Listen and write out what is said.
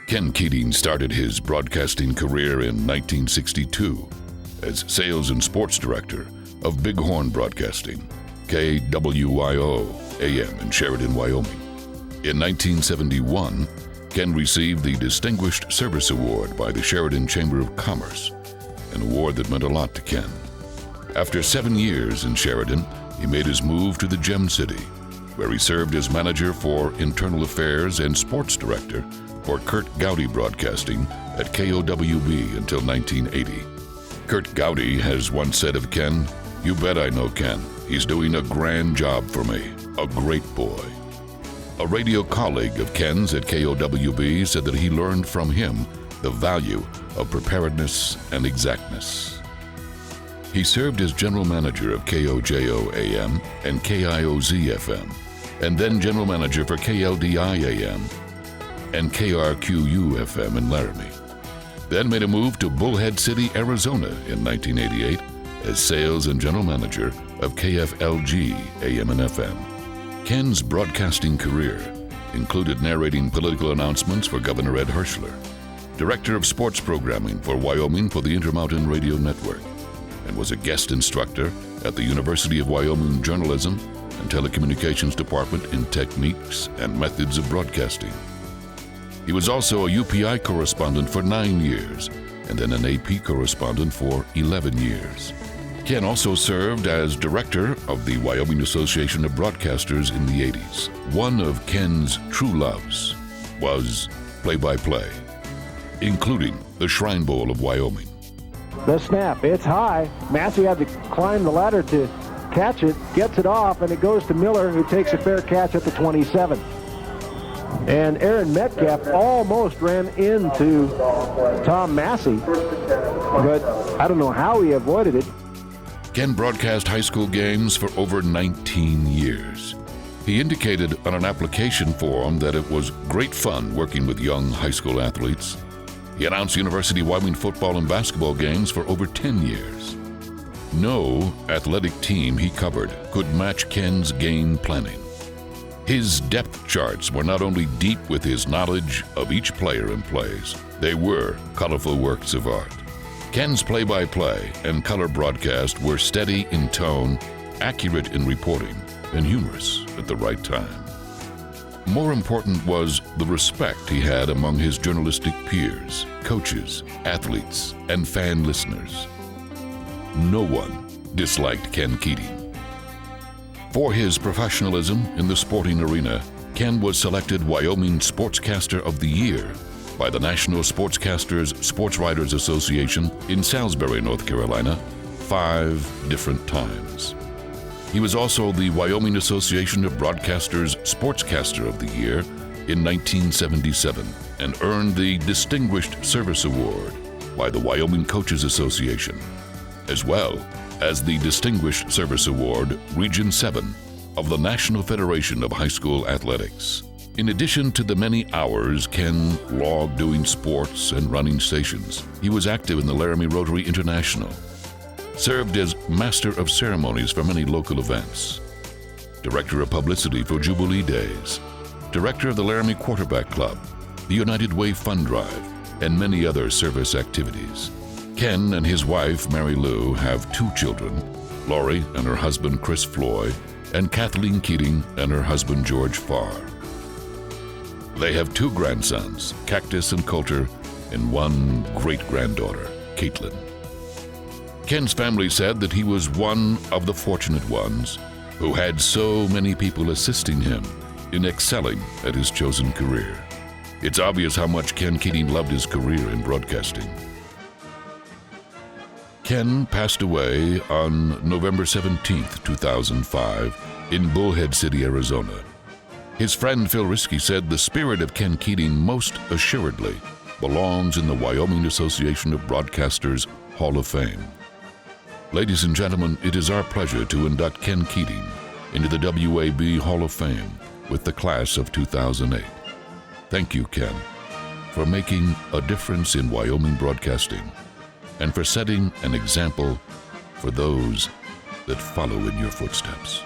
Ken Keating started his broadcasting career in 1962 as sales and sports director of Bighorn Broadcasting, KWYO AM in Sheridan, Wyoming. In 1971, Ken received the Distinguished Service Award by the Sheridan Chamber of Commerce, an award that meant a lot to Ken. After 7 years in Sheridan, he made his move to the Gem City, where he served as manager for internal affairs and sports director for Kurt Gowdy Broadcasting at KOWB until 1980. Kurt Gowdy has once said of Ken, "You bet I know Ken. He's doing a grand job for me. A great boy." A radio colleague of Ken's at KOWB said that he learned from him the value of preparedness and exactness. He served as general manager of KOJO AM and KIOZ FM, and then general manager for KLDI AM and KRQU FM in Laramie. Then made a move to Bullhead City, Arizona in 1988 as sales and general manager of KFLG AM and FM. Ken's broadcasting career included narrating political announcements for Governor Ed Herschler, director of sports programming for Wyoming for the Intermountain Radio Network, and was a guest instructor at the University of Wyoming Journalism and Telecommunications Department in techniques and methods of broadcasting. He was also a UPI correspondent for 9 years and then an AP correspondent for 11 years. Ken also served as director of the Wyoming Association of Broadcasters in the 80s. One of Ken's true loves was play-by-play, including the Shrine Bowl of Wyoming. The snap, it's high. Massey had to climb the ladder to catch it, gets it off, and it goes to Miller, who takes a fair catch at the 27. And Aaron Metcalf almost ran into Tom Massey, but I don't know how he avoided it. Ken broadcast high school games for over 19 years. He indicated on an application form that it was great fun working with young high school athletes. He announced University of Wyoming football and basketball games for over 10 years. No athletic team he covered could match Ken's game planning. His depth charts were not only deep with his knowledge of each player and plays, they were colorful works of art. Ken's play-by-play and color broadcast were steady in tone, accurate in reporting, and humorous at the right time. More important was the respect he had among his journalistic peers, coaches, athletes, and fan listeners. No one disliked Ken Keating. For his professionalism in the sporting arena, Ken was selected Wyoming Sportscaster of the Year by the National Sportscasters Sports Writers Association in Salisbury, North Carolina, 5 different times. He was also the Wyoming Association of Broadcasters Sportscaster of the Year in 1977 and earned the Distinguished Service Award by the Wyoming Coaches Association, as well as the Distinguished Service Award Region 7 of the National Federation of High School Athletics. In addition to the many hours Ken logged doing sports and running stations, he was active in the Laramie Rotary International, served as Master of Ceremonies for many local events, Director of Publicity for Jubilee Days, Director of the Laramie Quarterback Club, the United Way Fund Drive, and many other service activities. Ken and his wife, Mary Lou, have 2 children, Lori and her husband, Chris Floyd, and Kathleen Keating and her husband, George Farr. They have 2 grandsons, Cactus and Coulter, and 1 great-granddaughter, Caitlin. Ken's family said that he was one of the fortunate ones who had so many people assisting him in excelling at his chosen career. It's obvious how much Ken Keating loved his career in broadcasting. Ken passed away on November 17, 2005, in Bullhead City, Arizona. His friend Phil Risky said the spirit of Ken Keating most assuredly belongs in the Wyoming Association of Broadcasters Hall of Fame. Ladies and gentlemen, it is our pleasure to induct Ken Keating into the WAB Hall of Fame with the class of 2008. Thank you, Ken, for making a difference in Wyoming broadcasting and for setting an example for those that follow in your footsteps.